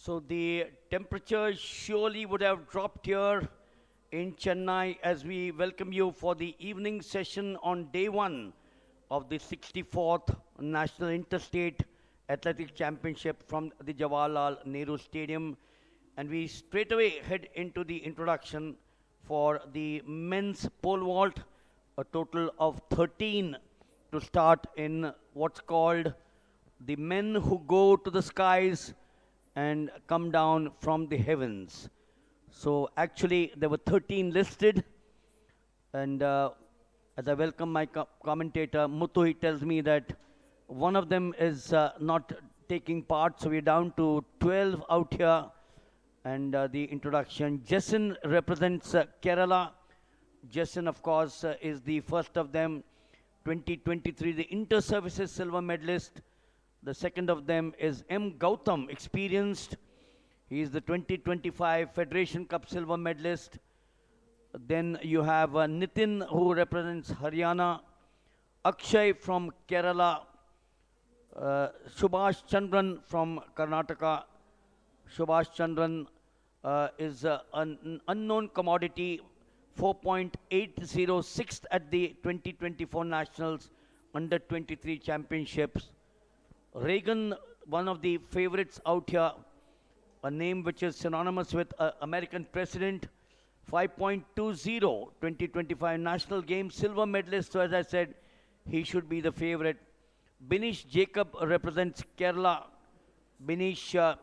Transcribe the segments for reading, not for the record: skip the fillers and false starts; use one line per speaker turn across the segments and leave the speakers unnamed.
So the temperature surely would have dropped here in Chennai as we welcome you for the evening session on day one of the 64th National Interstate Athletic Championship from the Jawaharlal Nehru Stadium. And we straight away head into the introduction for the men's pole vault, a total of 13 to start in what's called the men who go to the skies and come down from the heavens. So actually there were 13 listed, and as I welcome my commentator Muthu, he tells me that one of them is not taking part, so we're down to 12 out here. And the introduction, Jason represents Kerala. Jason, of course, is the first of them, 2023, the inter-services silver medalist. The second of them is M. Gautam, experienced. He is the 2025 Federation Cup silver medalist. Then you have Nitin, who represents Haryana. Akshay from Kerala. Subhash Chandran from Karnataka. Subhash Chandran is an unknown commodity, 4.806 at the 2024 Nationals Under 23 Championships. Reagan, one of the favorites out here, a name which is synonymous with American president, 5.20, 2025 National Games silver medalist. So as I said, he should be the favorite. Binish Jacob represents Kerala. Binish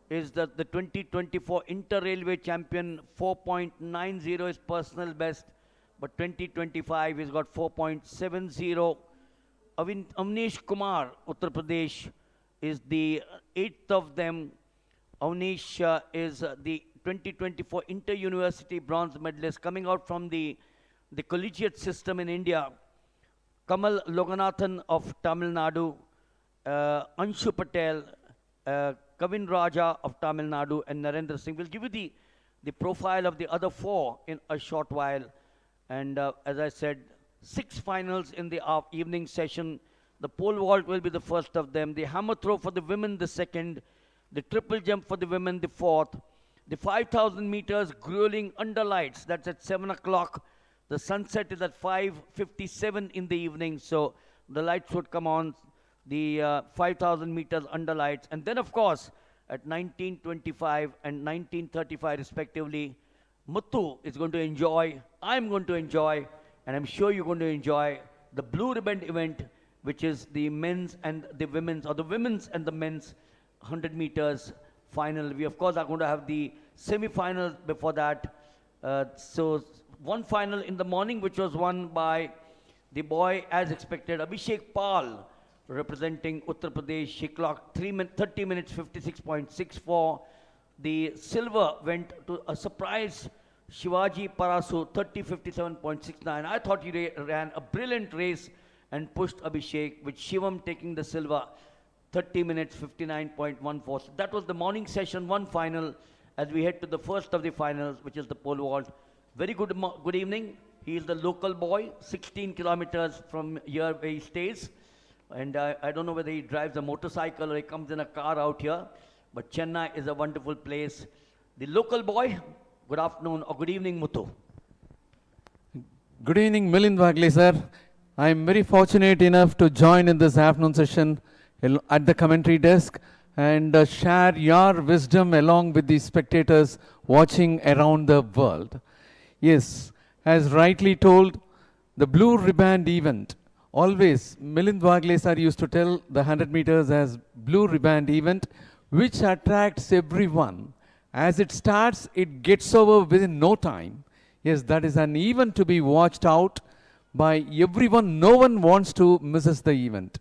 is the 2024 Inter-Railway champion, 4.90 is personal best, but 2025 he's got 4.70. Avnish Kumar, Uttar Pradesh, is the eighth of them. Avnish is the 2024 Inter-University bronze medalist coming out from the collegiate system in India. Kamal Loganathan of Tamil Nadu, Anshu Patel, Kavin Raja of Tamil Nadu, and Narendra Singh. We'll give you the profile of the other four in a short while. And as I said, 6 finals in the evening session. The pole vault will be the first of them. The hammer throw for the women, the second. The triple jump for the women, the fourth. The 5,000 meters grueling under lights, that's at 7 o'clock. The sunset is at 5:57 in the evening, so the lights would come on. The 5,000 meters under lights. And then, of course, at 19:25 and 19:35 respectively, Muthu is going to enjoy, I'm going to enjoy, and I'm sure you're going to enjoy the blue ribbon event, which is the men's and the women's, or the women's and the men's 100 meters final. We, of course, are going to have the semi-finals before that. So one final in the morning, which was won by the boy, as expected, Abhishek Pal, representing Uttar Pradesh. She clocked 30 minutes 56.64. The silver went to a surprise Shivaji Parasu, 30:57.69. I thought he ran a brilliant race and pushed Abhishek, with Shivam taking the silver, 30 minutes 59.14. So that was the morning session, one final, as we head to the first of the finals, which is the pole vault. Very good evening. He is the local boy, 16 kilometers from here where he stays. And I don't know whether he drives a motorcycle or he comes in a car out here. But Chennai is a wonderful place. The local boy, good afternoon or good evening, Muthu.
Good evening, Milind Wagle, sir. I am very fortunate enough to join in this afternoon session at the commentary desk and share your wisdom along with the spectators watching around the world. Yes, as rightly told, the blue ribbon event. Always, Milind Wagle sir used to tell the 100 meters as blue ribbon event, which attracts everyone. As it starts, it gets over within no time. Yes, that is an event to be watched out by everyone. No one wants to miss the event.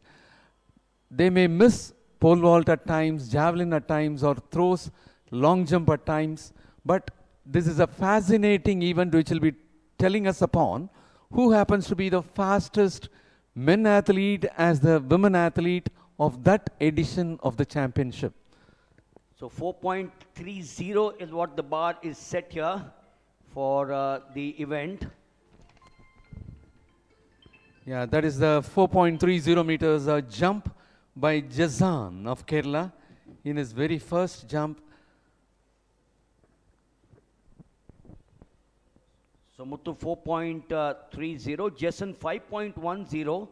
They may miss pole vault at times, javelin at times, or throws, long jump at times. But this is a fascinating event which will be telling us upon who happens to be the fastest men athlete as the women athlete of that edition of the championship.
So 4.30 is what the bar is set here for the event.
Yeah, that is the 4.30 meters jump by Jazan of Kerala. In his very first jump,
So Muthu 4.30, Jason 5.10,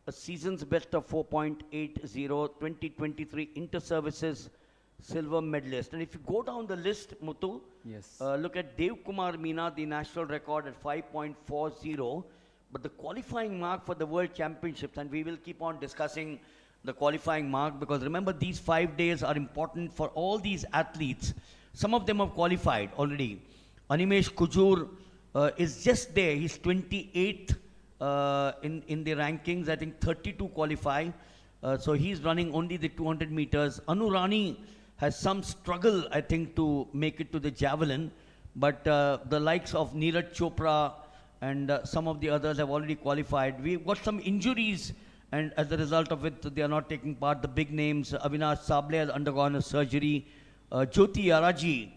a season's best of 4.80, 2023 inter-services silver medalist. And if you go down the list, Muthu,
Yes.
look at Dev Kumar Meena, the national record at 5.40, but the qualifying mark for the World Championships, and we will keep on discussing the qualifying mark, because remember, these 5 days are important for all these athletes. Some of them have qualified already. Animesh Kujur is just there. He's 28th in the rankings. I think 32 qualify. So he's running only the 200 meters. Anurani has some struggle, I think, to make it to the javelin. But the likes of Neeraj Chopra and some of the others have already qualified. We've got some injuries, and as a result of it, they are not taking part. The big names, Avinash Sable has undergone a surgery. Jyoti Araji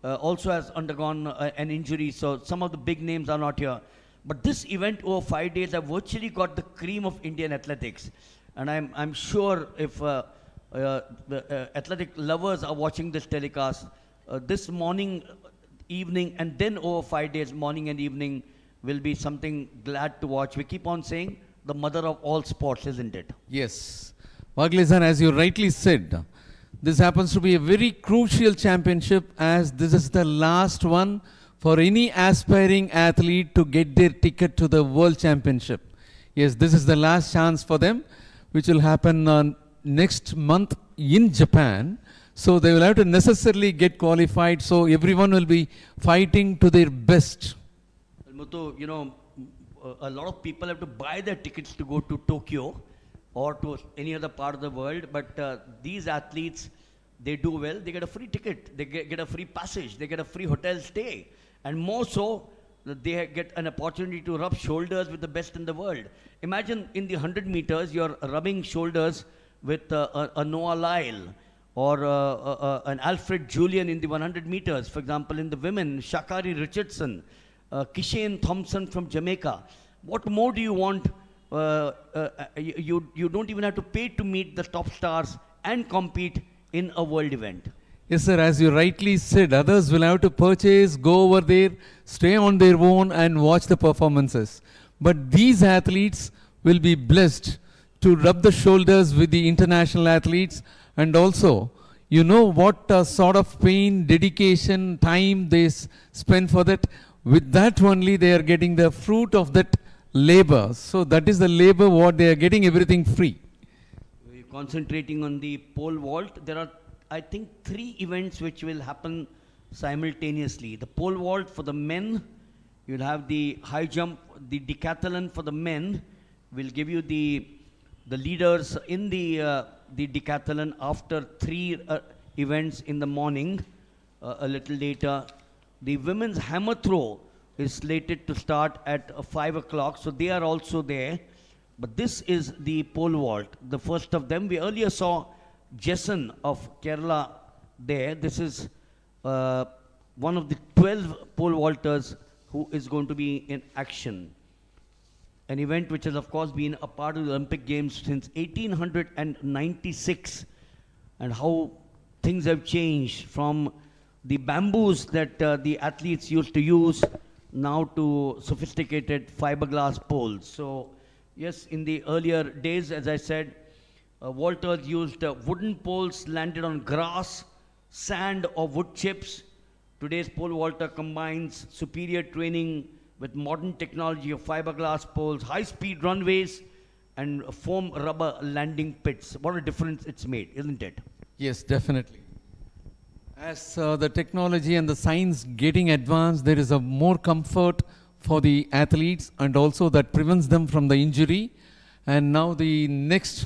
also has undergone an injury, so some of the big names are not here. But this event over 5 days have virtually got the cream of Indian athletics. And I'm sure if the athletic lovers are watching this telecast, this morning, evening, and then over 5 days, morning and evening, will be something glad to watch. We keep on saying the mother of all sports, isn't it?
Yes. Vaglizan, as you rightly said, this happens to be a very crucial championship, as this is the last one for any aspiring athlete to get their ticket to the World Championship. Yes, this is the last chance for them, which will happen next month in Japan. So they will have to necessarily get qualified. So everyone will be fighting to their best.
Well, Muthu, you know, a lot of people have to buy their tickets to go to Tokyo or to any other part of the world, but these athletes, they do well, they get a free ticket, they get a free passage, they get a free hotel stay, and more so, they get an opportunity to rub shoulders with the best in the world. Imagine in the 100 meters, you're rubbing shoulders with a Noah Lyle or an Alfred Julian in the 100 meters. For example, in the women, Shakari Richardson, Kishane Thompson from Jamaica. What more do you want? You don't even have to pay to meet the top stars and compete in a world event.
Yes, sir. As you rightly said, others will have to purchase, go over there, stay on their own and watch the performances. But these athletes will be blessed to rub the shoulders with the international athletes, and also, you know what sort of pain, dedication, time they spend for that. With that only they are getting the fruit of that labor. So that is the labor what they are getting, everything free.
We're concentrating on the pole vault. There are, I think, 3 events which will happen simultaneously. The pole vault for the men, you'll have the high jump, the decathlon for the men. We'll give you the leaders in the decathlon after 3 events in the morning, a little later. The women's hammer throw is slated to start at 5 o'clock, so they are also there. But this is the pole vault, the first of them. We earlier saw Jason of Kerala there. This is one of the 12 pole vaulters who is going to be in action. An event which has, of course, been a part of the Olympic Games since 1896, and how things have changed from the bamboos that the athletes used to use now to sophisticated fiberglass poles. So, yes, in the earlier days, as I said, vaulters used wooden poles landed on grass, sand or wood chips. Today's pole vaulter combines superior training with modern technology of fiberglass poles, high-speed runways, and foam rubber landing pits. What a difference it's made, isn't it?
Yes, definitely. As the technology and the science getting advanced, there is a more comfort for the athletes, and also that prevents them from the injury. And now the next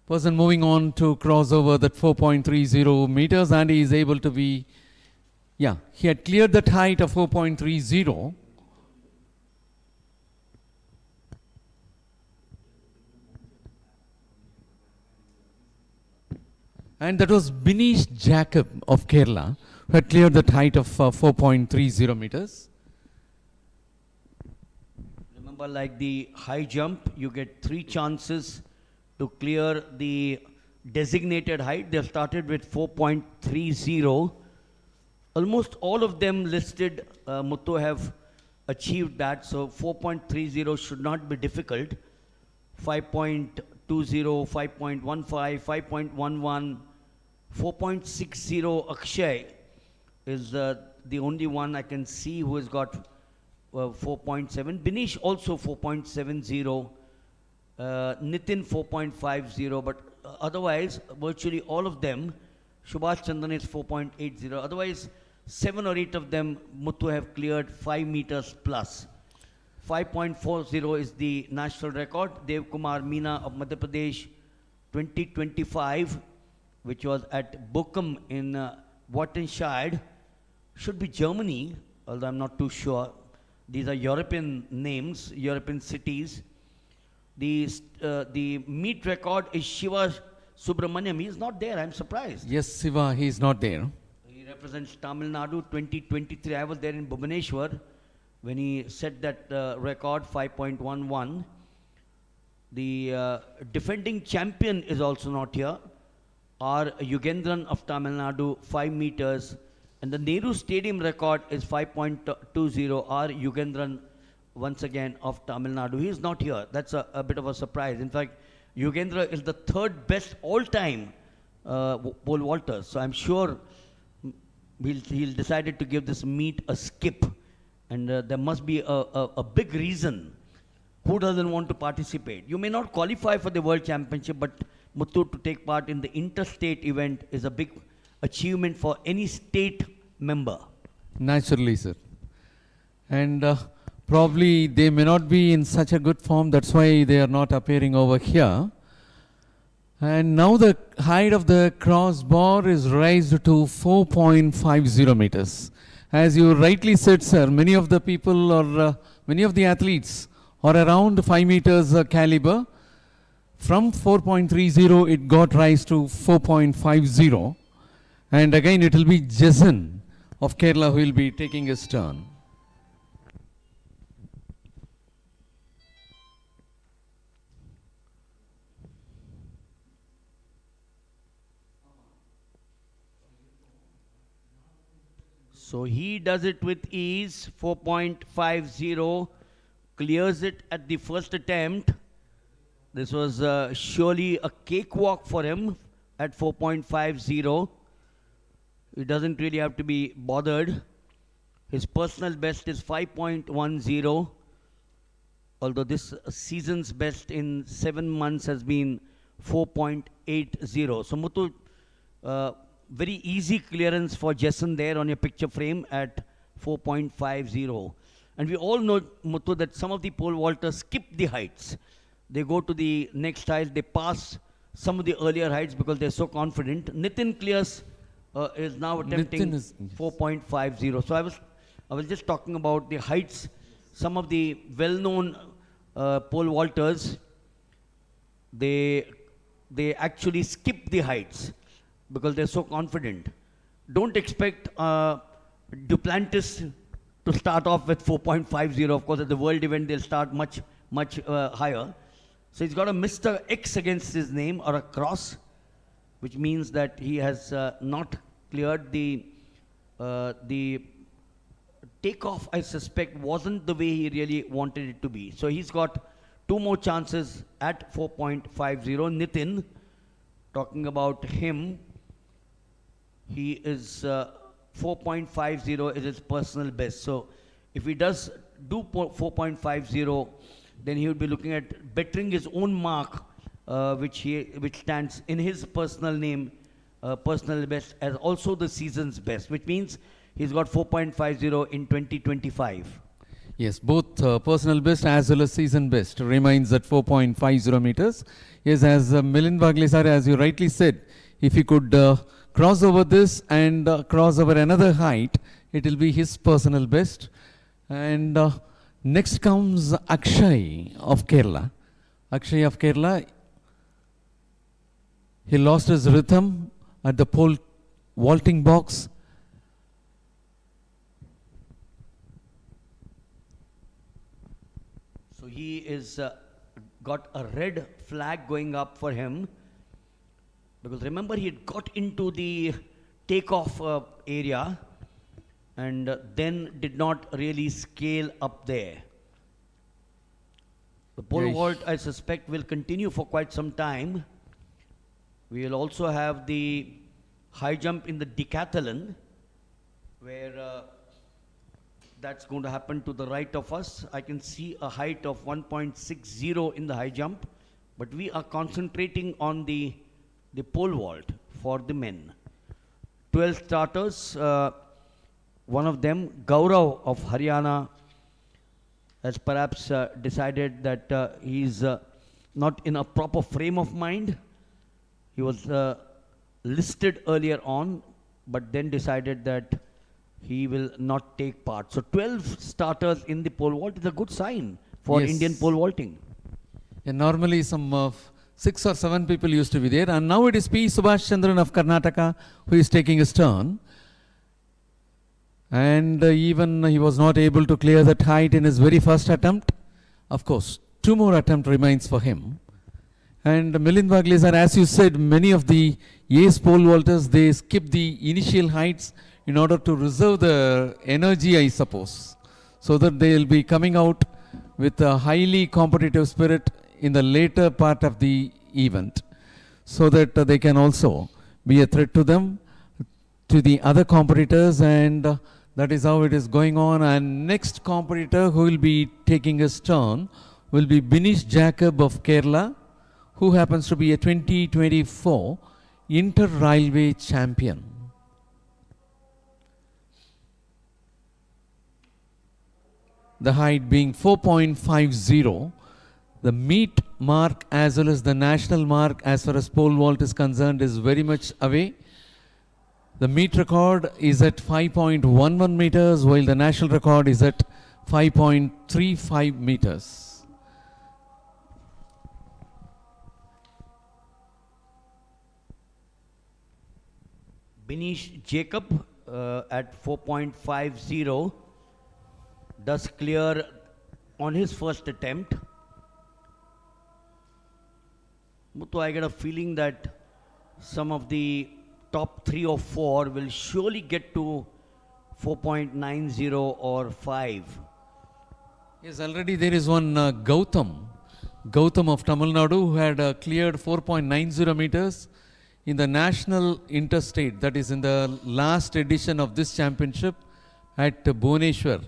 person moving on to cross over that 4.30 meters, and he is able to be, yeah, he had cleared that height of 4.30. And that was Binish Jacob of Kerala, who had cleared that height of 4.30 meters.
Remember, like the high jump, you get 3 chances to clear the designated height. They have started with 4.30. Almost all of them listed, Muthu, have achieved that, so 4.30 should not be difficult. 5.20, 5.15, 5.11, 4.60 Akshay is the only one I can see who has got 4.7. Binish also 4.70. Nitin 4.50, but otherwise virtually all of them. Subhash Chandan is 4.80. Otherwise 7 or 8 of them Muthu have cleared 5 meters plus. 5.40 is the national record. Dev Kumar Meena of Madhya Pradesh 2025, which was at Bochum in Wattenscheid. Should be Germany, although I'm not too sure. These are European names, European cities. The meet record is Shiva Subramaniam. He is not there, I'm surprised.
Yes, Siva, he is not there.
He represents Tamil Nadu 2023. I was there in Bhubaneswar when he set that record, 5.11. The defending champion is also not here. R. Yugendran of Tamil Nadu, 5 meters. And the Nehru Stadium record is 5.20. R. Yugendran, once again, of Tamil Nadu. He is not here. That's a bit of a surprise. In fact, Yugendra is the third best all-time pole vaulter. So I'm sure he'll decided to give this meet a skip. And there must be a big reason. Who doesn't want to participate? You may not qualify for the World Championship, but Muthu, to take part in the interstate event is a big achievement for any state member.
Naturally, sir. And probably they may not be in such a good form, that's why they are not appearing over here. And now the height of the crossbar is raised to 4.50 meters. As you rightly said, sir, many of the people or many of the athletes are around 5 meters caliber. From 4.30 it got raised to 4.50. And again it will be Jason of Kerala who will be taking his turn.
So he does it with ease, 4.50, clears it at the first attempt. This was surely a cakewalk for him at 4.50. He doesn't really have to be bothered. His personal best is 5.10, although this season's best in 7 months has been 4.80. So Muthu, very easy clearance for Jason there on your picture frame at 4.50. And we all know, Muthu, that some of the pole vaulters skip the heights. They go to the next height, they pass some of the earlier heights because they're so confident. Nitin clears is now attempting 4.50. So I was just talking about the heights. Some of the well-known pole vaulters, they actually skip the heights because they're so confident. Don't expect Duplantis to start off with 4.50. Of course, at the world event, they'll start much higher. So he's got a Mr. X against his name, or a cross, which means that he has not cleared the takeoff. I suspect wasn't the way he really wanted it to be. So he's got 2 more chances at 4.50. Nitin, talking about him, he is 4.50 is his personal best. So if he does do 4.50, then he would be looking at bettering his own mark, which stands in his personal name, personal best, as also the season's best, which means he's got 4.50 in 2025.
Yes, both personal best as well as season best remains at 4.50 meters. Yes, as Milind Bagle sir, as you rightly said, if he could cross over this and cross over another height, it will be his personal best. And next comes Akshay of Kerala. Akshay of Kerala, he lost his rhythm at the pole vaulting box.
So he is got a red flag going up for him, because remember he had got into the takeoff area and then did not really scale up there. The pole
Yes.
vault, I suspect, will continue for quite some time. We will also have the high jump in the decathlon, where that's going to happen to the right of us. I can see a height of 1.60 in the high jump, but we are concentrating on the pole vault for the men. 12 starters, one of them, Gaurav of Haryana, has perhaps decided that he's not in a proper frame of mind. He was listed earlier on, but then decided that he will not take part. So 12 starters in the pole vault is a good sign for
Yes.
Indian pole vaulting.
And normally some 6 or 7 people used to be there, and now it is P. Subhash Chandran of Karnataka who is taking his turn. And even he was not able to clear that height in his very first attempt. Of course, 2 more attempts remains for him. And Milind Vaglesar, as you said, many of the ace pole vaulters, they skip the initial heights in order to reserve the energy, I suppose, so that they will be coming out with a highly competitive spirit in the later part of the event, so that they can also be a threat to them, to the other competitors, and that is how it is going on. And next competitor who will be taking his turn will be Binish Jacob of Kerala, who happens to be a 2024 Inter-Railway champion. The height being 4.50, the meet mark as well as the national mark as far as pole vault is concerned is very much away. The meet record is at 5.11 meters, while the national record is at 5.35 meters.
Binish Jacob at 4.50 does clear on his first attempt. Muthu, I get a feeling that some of the top 3 or 4 will surely get to 4.90 or 5.
Yes, already there is one Gautam of Tamil Nadu, who had cleared 4.90 meters in the national interstate, that is in the last edition of this championship at Bhubaneswar.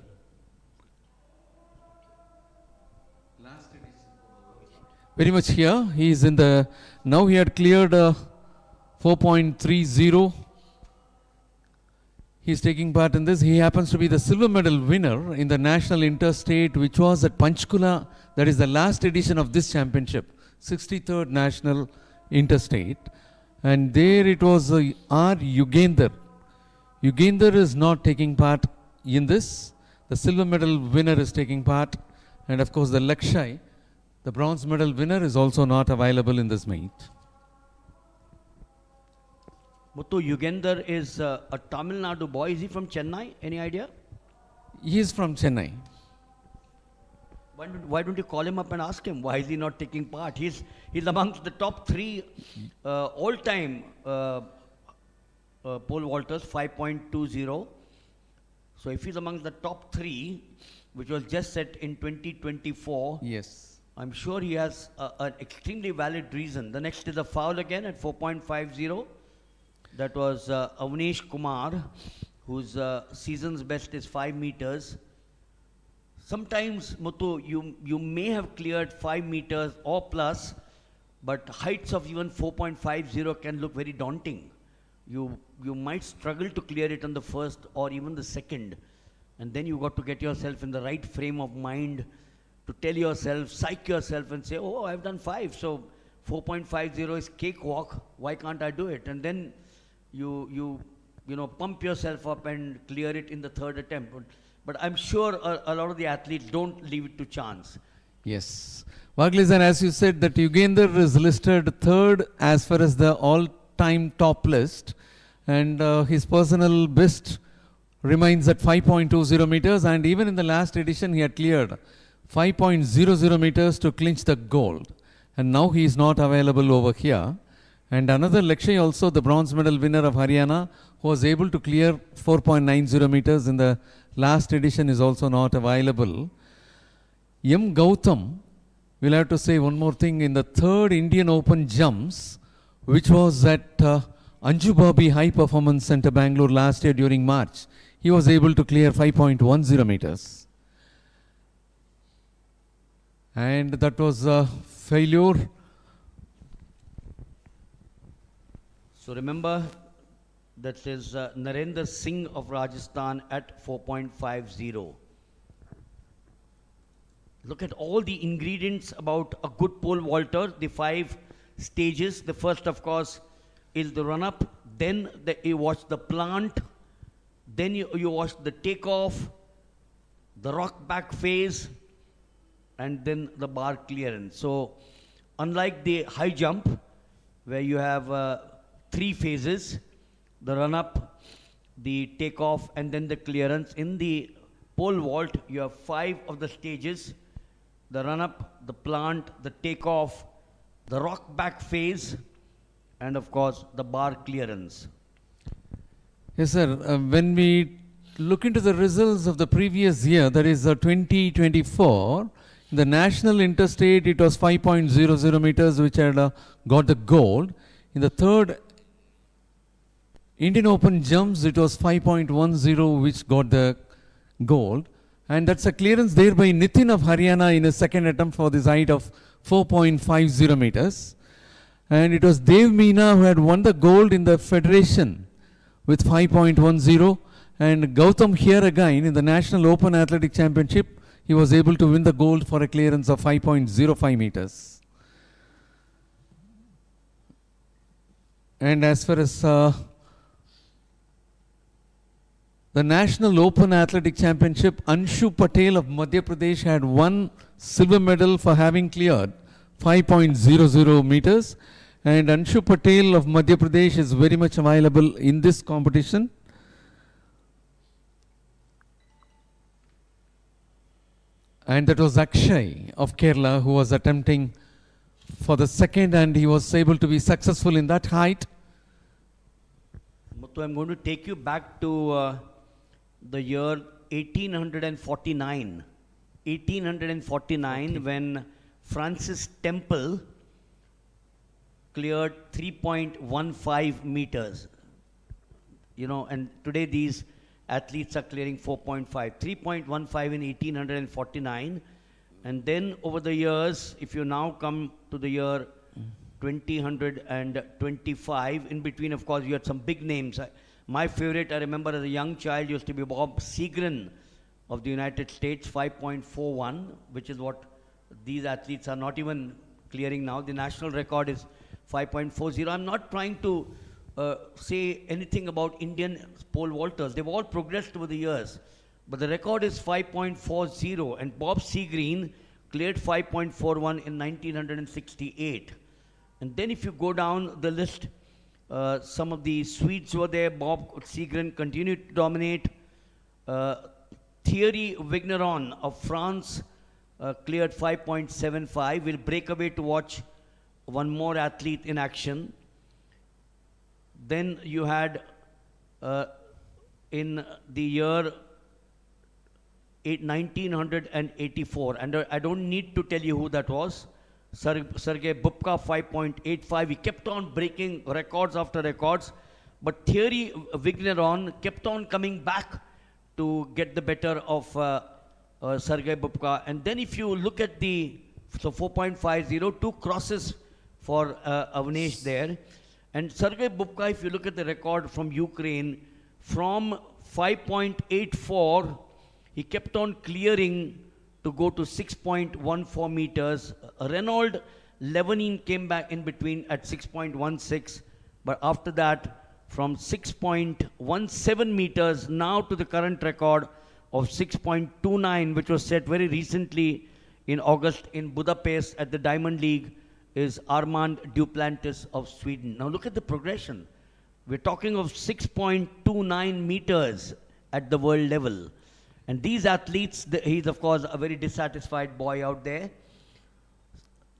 Very much here, he is in the, now he had cleared 4.30. He is taking part in this. He happens to be the silver medal winner in the national interstate, which was at Panchkula, that is the last edition of this championship, 63rd national interstate. And there it was R. Yugender. Yugender is not taking part in this. The silver medal winner is taking part. And of course the Lakshai, the bronze medal winner, is also not available in this meet.
Muthu, Yugender is a Tamil Nadu boy. Is he from Chennai? Any idea?
He is from Chennai.
Why don't you call him up and ask him why is he not taking part? He's amongst the top 3 all-time pole vaulters, 5.20. So if he's amongst the top 3, which was just set in 2024,
Yes.
I'm sure he has an extremely valid reason. The next is a foul again at 4.50. That was Avnish Kumar, whose season's best is 5 meters. Sometimes, Muthu, you may have cleared 5 meters or plus, but heights of even 4.50 can look very daunting. You might struggle to clear it on the first or even the second. And then you got to get yourself in the right frame of mind to tell yourself, psych yourself and say, oh, I've done 5, so 4.50 is cakewalk, why can't I do it? And then you pump yourself up and clear it in the 3rd attempt. But I'm sure a lot of the athletes don't leave it to chance.
Yes. Vaglesar, as you said, that Yugender is listed 3rd as far as the all-time top list, and his personal best remains at 5.20 meters, and even in the last edition he had cleared 5.00 meters to clinch the gold, and now he is not available over here. And another Lakshay also, the bronze medal winner of Haryana, who was able to clear 4.90 meters in the last edition, is also not available. M. Gautam, we'll have to say one more thing, in the third Indian Open jumps, which was at Anju Babi High Performance Center, Bangalore last year during March, he was able to clear 5.10 meters. And that was a failure.
So remember, that is Narendra Singh of Rajasthan at 4.50. Look at all the ingredients about a good pole vaulter, the 5 stages. The first, of course, is the run-up. Then you watch the plant. Then you watch the takeoff, the rock back phase, and then the bar clearance. So unlike the high jump, where you have 3 phases, the run-up, the takeoff, and then the clearance, in the pole vault, you have 5 of the stages: the run-up, the plant, the takeoff, the rock back phase, and of course, the bar clearance.
Yes, sir. When we look into the results of the previous year, that is 2024, the national interstate, it was 5.00 meters, which had got the gold. In the third Indian Open jumps, it was 5.10, which got the gold. And that's a clearance there by Nitin of Haryana in his second attempt for this height of 4.50 meters. And it was Dev Meena who had won the gold in the federation with 5.10. And Gautam here again in the National Open Athletic Championship, he was able to win the gold for a clearance of 5.05 meters. And as far as the National Open Athletic Championship, Anshu Patel of Madhya Pradesh had won silver medal for having cleared 5.00 meters. And Anshu Patel of Madhya Pradesh is very much available in this competition. And that was Akshay of Kerala who was attempting for the second, and he was able to be successful in that height.
Muthu, I'm going to take you back to the year 1849. 1849, okay, when Francis Temple cleared 3.15 meters. You know, and today these athletes are clearing 4.5. 3.15 in 1849. And then over the years, if you now come to the year 2025, in between, of course, you had some big names. My favorite, I remember as a young child, used to be Bob Seagren of the United States, 5.41, which is what these athletes are not even clearing now. The national record is 5.40. I'm not trying to say anything about Indian pole vaulters. They've all progressed over the years. But the record is 5.40, and Bob Seagreen cleared 5.41 in 1968. And then if you go down the list, some of the Swedes were there. Bob Seagreen continued to dominate. Thierry Vigneron of France cleared 5.75. We'll break away to watch one more athlete in action. Then you had in the year 1984, and I don't need to tell you who that was, Sergei Bubka, 5.85. He kept on breaking records after records, but Thierry Vigneron kept on coming back to get the better of Sergei Bubka. And then if you look at the, so 4.50, 2 crosses for Avnesh there. And Sergei Bubka, if you look at the record from Ukraine, from 5.84, he kept on clearing to go to 6.14 meters. Reynold Levenin came back in between at 6.16, but after that, from 6.17 meters now to the current record of 6.29, which was set very recently in August in Budapest at the Diamond League, is Armand Duplantis of Sweden. Now look at the progression. We're talking of 6.29 meters at the world level. And these athletes, he's of course a very dissatisfied boy out there.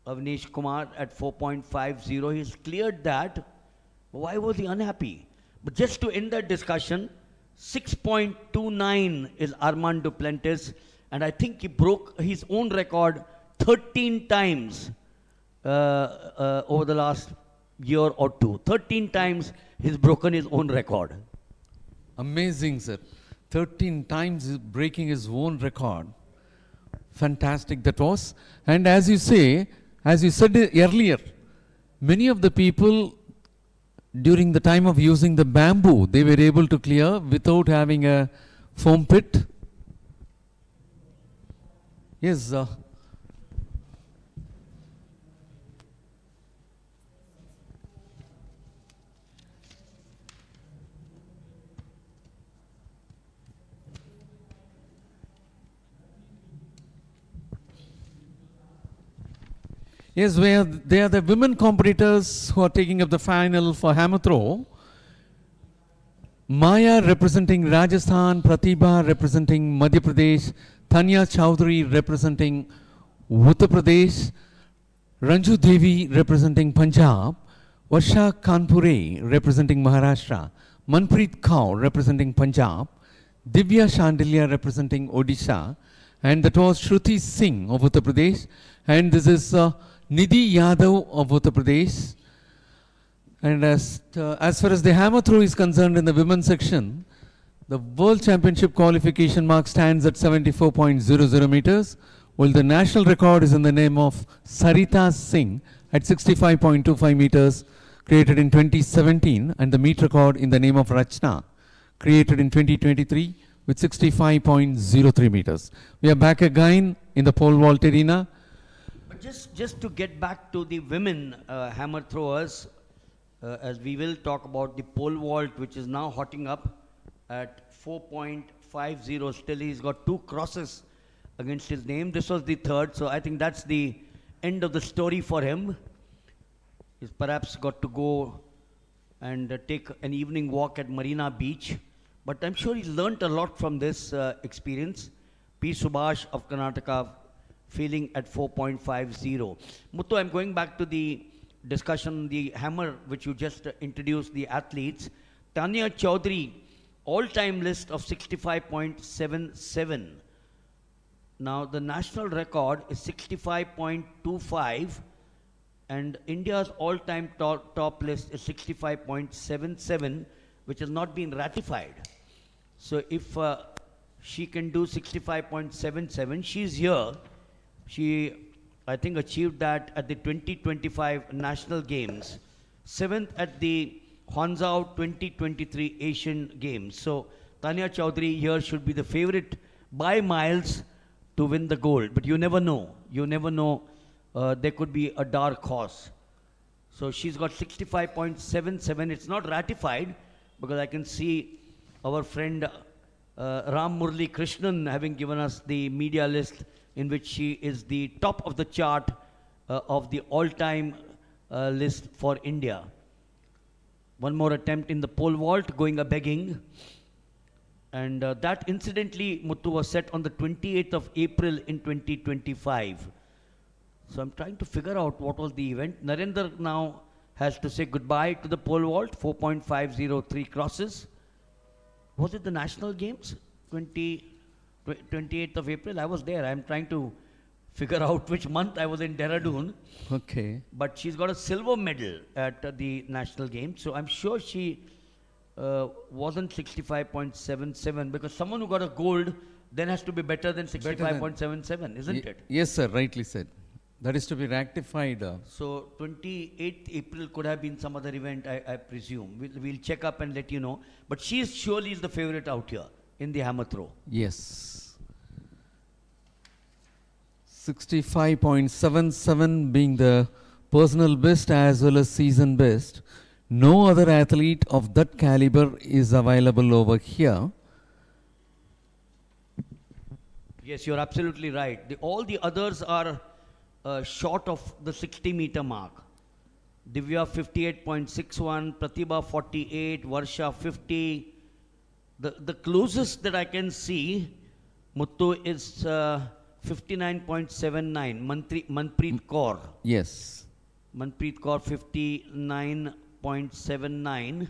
Avnish Kumar at 4.50. He's cleared that. Why was he unhappy? But just to end that discussion, 6.29 is Armand Duplantis, and I think he broke his own record 13 times over the last year or two. 13 times he's broken his own record.
Amazing, sir. 13 times he's breaking his own record. Fantastic that was. And as you say, as you said earlier, many of the people during the time of using the bamboo, they were able to clear without having a foam pit. Yes, yes, they are the women competitors who are taking up the final for hammer throw. Maya representing Rajasthan, Pratibha representing Madhya Pradesh, Tanya Chowdhury representing Uttar Pradesh, Ranju Devi representing Punjab, Varsha Kanpure representing Maharashtra, Manpreet Kaur representing Punjab, Divya Shandilya representing Odisha, and that was Shruti Singh of Uttar Pradesh, and this is Nidhi Yadav of Uttar Pradesh. And as far as the hammer throw is concerned in the women's section, the World Championship qualification mark stands at 74.00 meters, while the national record is in the name of Sarita Singh at 65.25 meters, created in 2017, and the meet record in the name of Rachna, created in 2023 with 65.03 meters. We are back again in the pole vault arena.
But just to get back to the women hammer throwers, as we will talk about the pole vault, which is now hotting up at 4.50. Still, he's got 2 crosses against his name. This was the third, so I think that's the end of the story for him. He's perhaps got to go and take an evening walk at Marina Beach. But I'm sure he's learnt a lot from this experience. P. Subhash of Karnataka failing at 4.50. Muthu, I'm going back to the discussion, the hammer, which you just introduced, the athletes. Tanya Chowdhury, all-time list of 65.77. Now, the national record is 65.25, and India's all-time top list is 65.77, which has not been ratified. So, if she can do 65.77, she's here. She, I think, achieved that at the 2025 National Games, 7th at the Hangzhou 2023 Asian Games. So, Tanya Chowdhury here should be the favorite by miles to win the gold. But you never know. You never know. There could be a dark horse. So, she's got 65.77. It's not ratified because I can see our friend Ram Murli Krishnan having given us the media list, in which she is the top of the chart of the all-time list for India. One more attempt in the pole vault, going a-begging. And that incidentally, Muthu, was set on the 28th of April in 2025. So I'm trying to figure out what was the event. Narendra now has to say goodbye to the pole vault, 4.503 crosses. Was it the National Games? 28th of April, I was there. I'm trying to figure out which month I was in Dehradun.
Okay.
But she's got a silver medal at the National Games. So I'm sure she wasn't 65.77, because someone who got a gold then has to be better than 65.77, isn't it?
Yes, sir, rightly said. That is to be rectified.
So 28th April could have been some other event, I presume. We'll check up and let you know. But she surely is the favorite out here in the hammer throw.
Yes. 65.77 being the personal best as well as season best. No other athlete of that caliber is available over here.
Yes, you're absolutely right. All the others are short of the 60-meter mark. Divya 58.61, Pratibha 48, Varsha 50. The closest that I can see, Muttu, is 59.79. Manpreet Kaur.
Yes.
Manpreet Kaur 59.79.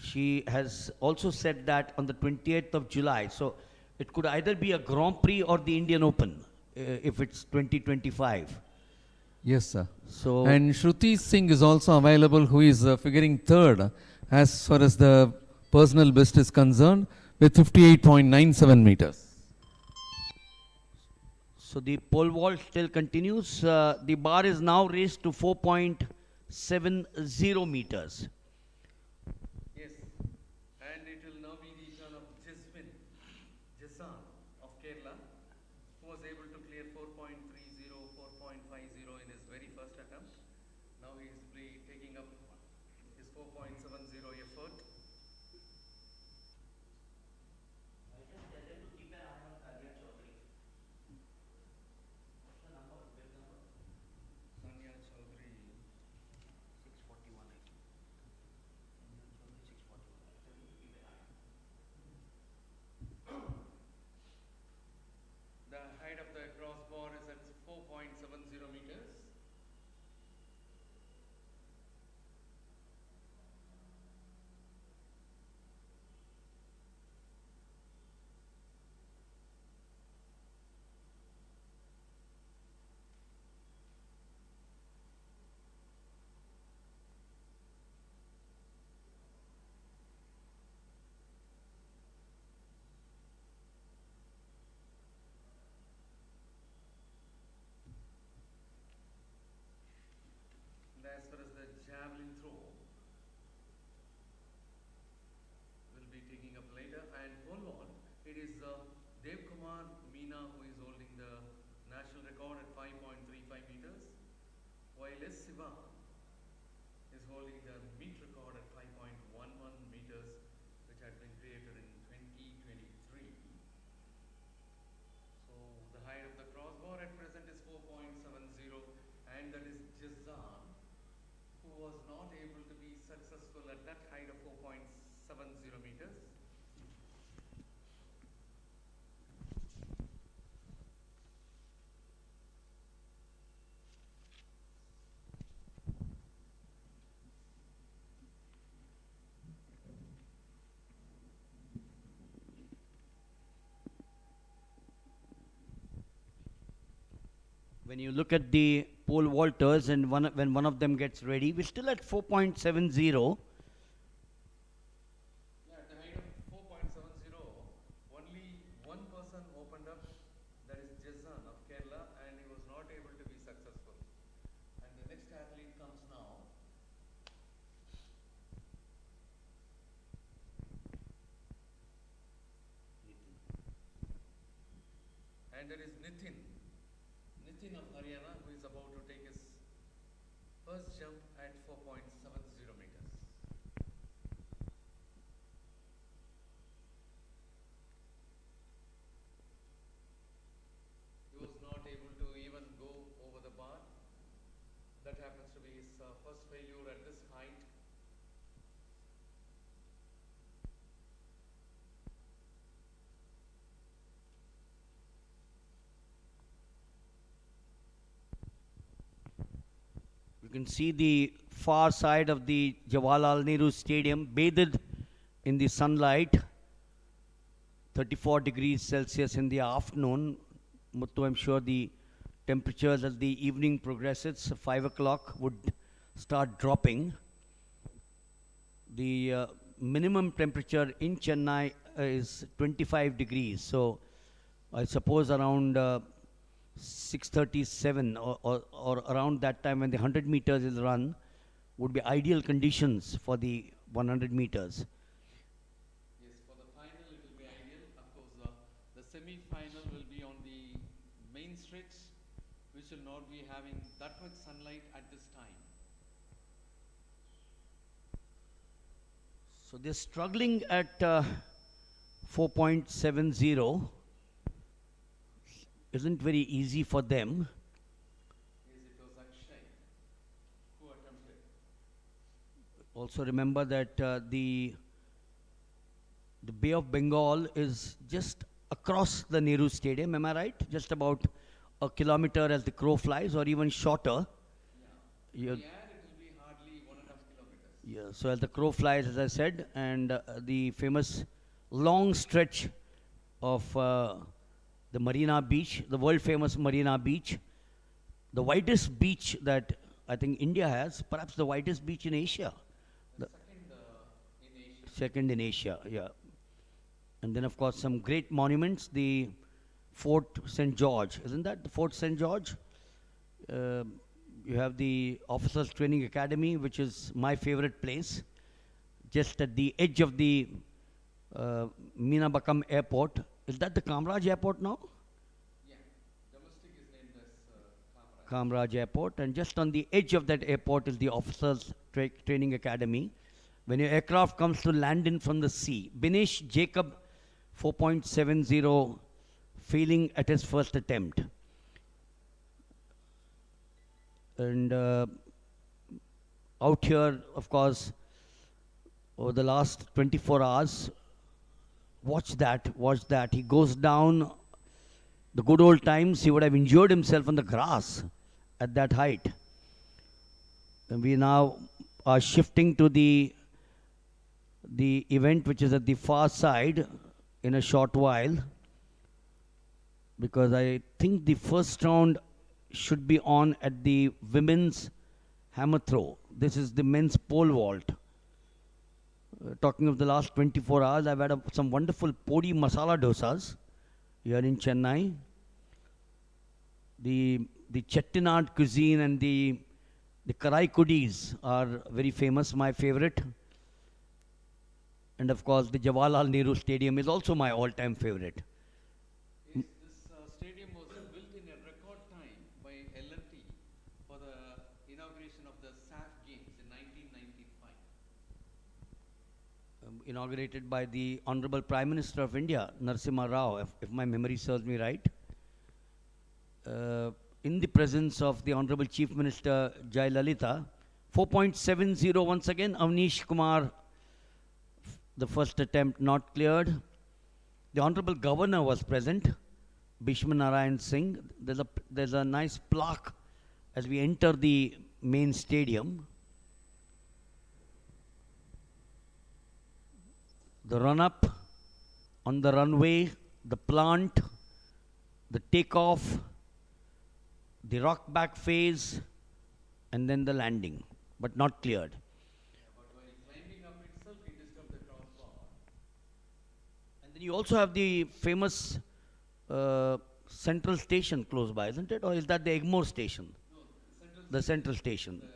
She has also said that on the 28th of July. So it could either be a Grand Prix or the Indian Open if it's 2025.
Yes, sir.
So
And Shruti Singh is also available, who is figuring third as far as the personal best is concerned, with 58.97 meters.
So the pole vault still continues. The bar is now raised to 4.70 meters.
Yes, and it will now be the turn of Jissan of Kerala, who was able to clear 4.30, 4.50 in his very first attempt. Now he is taking up his 4.70 effort. Sanya Chaudhary. The height of the crossbar is at 4.70 meters. And as far as the javelin throw will be taking up later, and pole vault, it is Dev Kumar Meena who is holding the national record at 5.35 meters, while S. Siva is holding the meet record at 5.11 meters, which had been created in 2023. So the height of the crossbar at present is 4.70, and that is Jizan, who was not able to be successful at that height of 4.70 meters.
When you look at the pole vaulters and when one of them gets ready, we're still at 4.70.
Yeah, at the height of 4.70, only one person opened up, that is Jizan of Kerala, and he was not able to be successful. And the next athlete comes now. And there is Nitin of Haryana, who is about to take his first jump at 4.70 meters. He was not able to even go over the bar. That happens to be his first failure at this height.
You can see the far side of the Jawaharlal Nehru Stadium bathed in the sunlight. 34 degrees Celsius in the afternoon. Muttu, I'm sure the temperatures as the evening progresses, 5 o'clock would start dropping. The minimum temperature in Chennai is 25 degrees. So I suppose around 6:37 or around that time when the 100 meters is run would be ideal conditions for the 100 meters.
Yes, for the final it will be ideal. Of course, the semi-final will be on the main stretch, which will not be having that much sunlight at this time.
So they're struggling at 4.70. Isn't very easy for them.
Yes, it was Akshay who attempted.
Also remember that the Bay of Bengal is just across the Nehru Stadium. Am I right? Just about a kilometer as the crow flies, or even shorter. Yeah. Yeah, so as the crow flies, as I said, and the famous long stretch of the Marina Beach, the world famous Marina Beach, the widest beach that I think India has, perhaps the widest beach in Asia. The second in Asia, yeah. And then, of course, some great monuments. The Fort St. George, isn't that the Fort St. George? Uh, you have the Officers Training Academy, which is my favorite place, just at the edge of the Meenabakam Airport. Is that the Kamraj Airport now? Kamraj Airport, and just on the edge of that airport is the Officers Training Academy. When your aircraft comes to land in from the sea, Binesh Jacob 4.70 failing at his first attempt. And out here, of course, over the last 24 hours, watch that. He goes down. The good old times, he would have injured himself on the grass at that height. And we now are shifting to the event which is at the far side in a short while, because I think the first round should be on at the women's hammer throw. This is the men's pole vault. Talking of the last 24 hours, I've had some wonderful podi masala dosas here in Chennai. The Chettinad cuisine and the Karai Kudis are very famous, my favorite. And of course, the Jawaharlal Nehru Stadium is also my all-time favorite.
Yes, this stadium was built in a record time by L&T for the inauguration of the SAF Games in 1995.
Inaugurated by the Honorable Prime Minister of India, Narasimha Rao, if my memory serves me right. In the presence of the Honorable Chief Minister Jai Lalita. 4.70 once again, Avnish Kumar, the first attempt not cleared. The Honorable Governor was present, Bhishma Narayan Singh. There's a nice plaque as we enter the main stadium. The run-up on the runway, the plant, the takeoff, the rock back phase, and then the landing, but not cleared.
But while climbing up itself, he disturbed the crossbar.
And then you also have the famous central station close by, isn't it? Or is that the Egmore station?
No,
the central station.
adjacent one.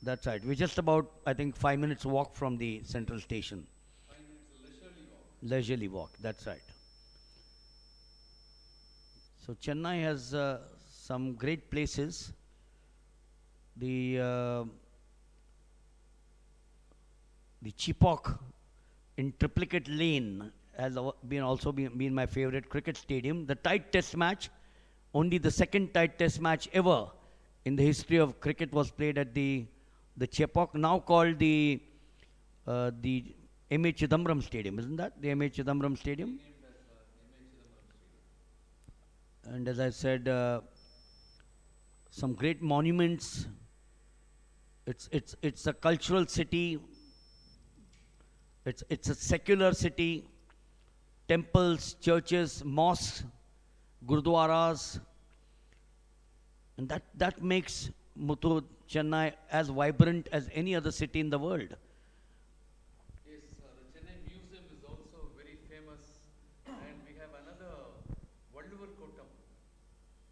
That's right. We're just about, I think, 5 minutes walk from the central station.
5 minutes leisurely walk.
Leisurely walk, that's right. So Chennai has some great places. The Chepauk in Triplicate Lane has also been my favorite cricket stadium. The tight test match, only the second tight test match ever in the history of cricket was played at the Chepauk, now called the M.A. Chidambaram Stadium, isn't that? The M.A. Chidambaram Stadium. And as I said, some great monuments. It's a cultural city. It's a secular city. Temples, churches, mosques, gurdwaras, and that makes Muthu Chennai as vibrant as any other city in the world.
Yes, the Chennai Museum is also very famous, and we have another Valluvar Kottam.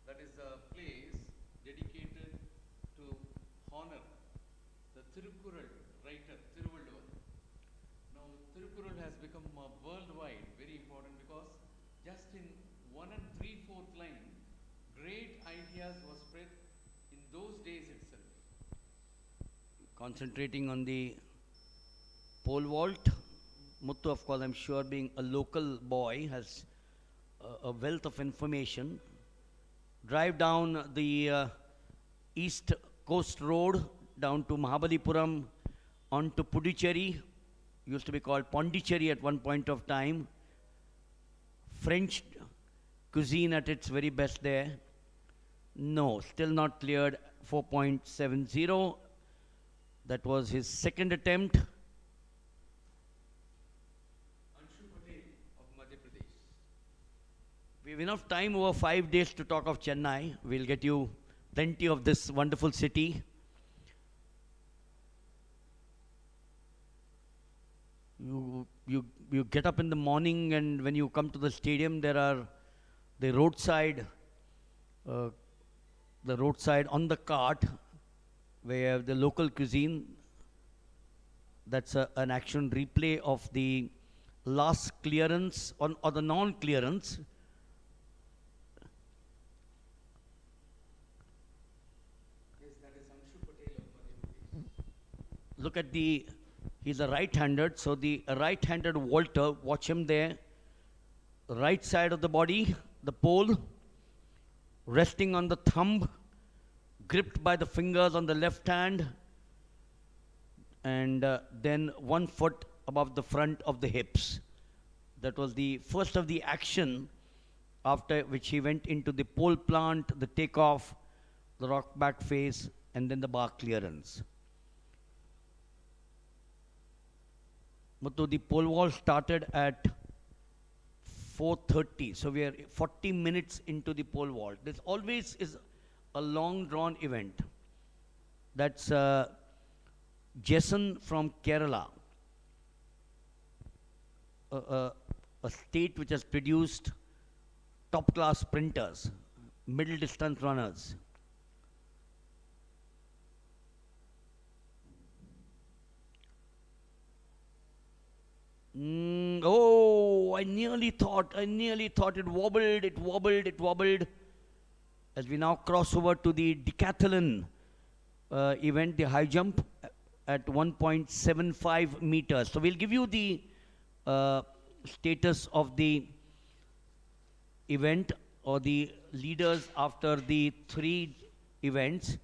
That is a place dedicated to honor the Tirukkural writer Thiruvalluvar. Now, Tirukkural has become worldwide very important because just in 1 3/4 line, great ideas were spread in those days itself.
Concentrating on the pole vault, Muthu, of course, I'm sure being a local boy, has a wealth of information. Drive down the East Coast Road down to Mahabalipuram, onto Puducherry, used to be called Pondicherry at one point of time. French cuisine at its very best there. No, still not cleared. 4.70. That was his second attempt. We have enough time over 5 days to talk of Chennai. We'll get you plenty of this wonderful city. You get up in the morning, and when you come to the stadium, there are the roadside on the cart where you have the local cuisine. That's an action replay of the last clearance or the non-clearance. Look at he's a right-handed, so the right-handed Walter, watch him there. Right side of the body, the pole, resting on the thumb, gripped by the fingers on the left hand, and then 1 foot above the front of the hips. That was the first of the action, after which he went into the pole plant, the takeoff, the rock back phase, and then the bar clearance. Muthu, the pole vault started at 4:30, so we are 40 minutes into the pole vault. This always is a long drawn event. That's Jason from Kerala, a state which has produced top class sprinters, middle distance runners. Oh, I nearly thought it wobbled. As we now cross over to the decathlon event, the high jump at 1.75 meters. So we'll give you the status of the event or the leaders after the 3 events,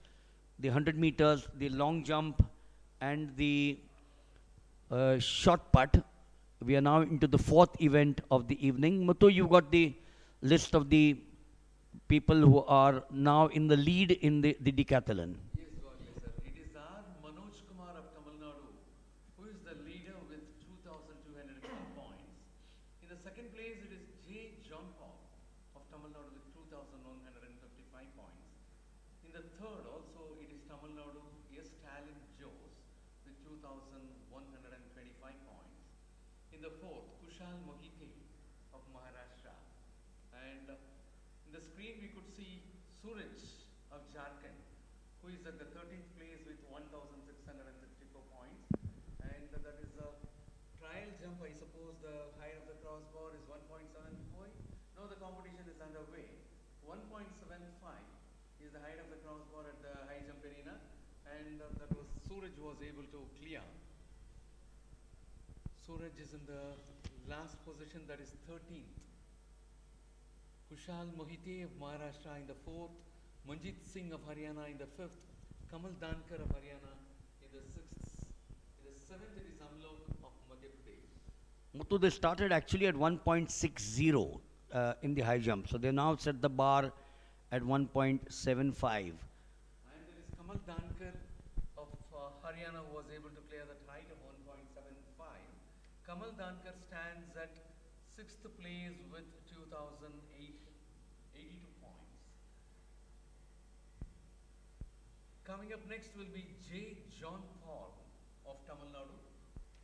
the 100 meters, the long jump, and the short put. We are now into the 4th event of the evening. Muthu, you've got the list of the people who are now in the lead in the decathlon.
Yes, Godly, sir. It is R. Manoj Kumar of Tamil Nadu, who is the leader with 2,210 points. In the second place, it is J. John Paul of Tamil Nadu with 2,155 points. In the third, also, it is Tamil Nadu S. Stalin Jose with 2,125 points. In the fourth, Kushal Mohite of Maharashtra. And in the screen, we could see Suraj of Jharkhand, who is at the 13th place with 1,664 points. And that is a trial jump. I suppose the height of the crossbar is 1.75. Now the competition is underway. 1.75 is the height of the crossbar at the high jump arena. And that was Suraj was able to clear. Suraj is in the last position, that is 13th. Kushal Mohite of Maharashtra in the 4th, Manjit Singh of Haryana in the 5th, Kamal Dankar of Haryana in the 6th. In the 7th, it is Amlok of Madhya Pradesh.
Muthu, they started actually at 1.60 in the high jump. So they now set the bar at 1.75.
And there is Kamal Dankar of Haryana, who was able to clear that height of 1.75. Kamal Dankar stands at 6th place with 2,082 points. Coming up next will be J. John Paul of Tamil Nadu,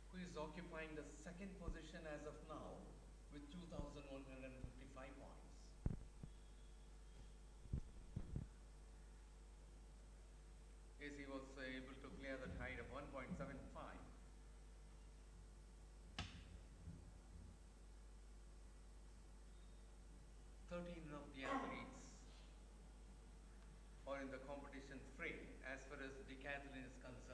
who is occupying the 2nd position as of now with 2,155 points. Yes, he was able to clear that height of 1.75. 13 of the athletes are in the competition fray as far as decathlon is concerned.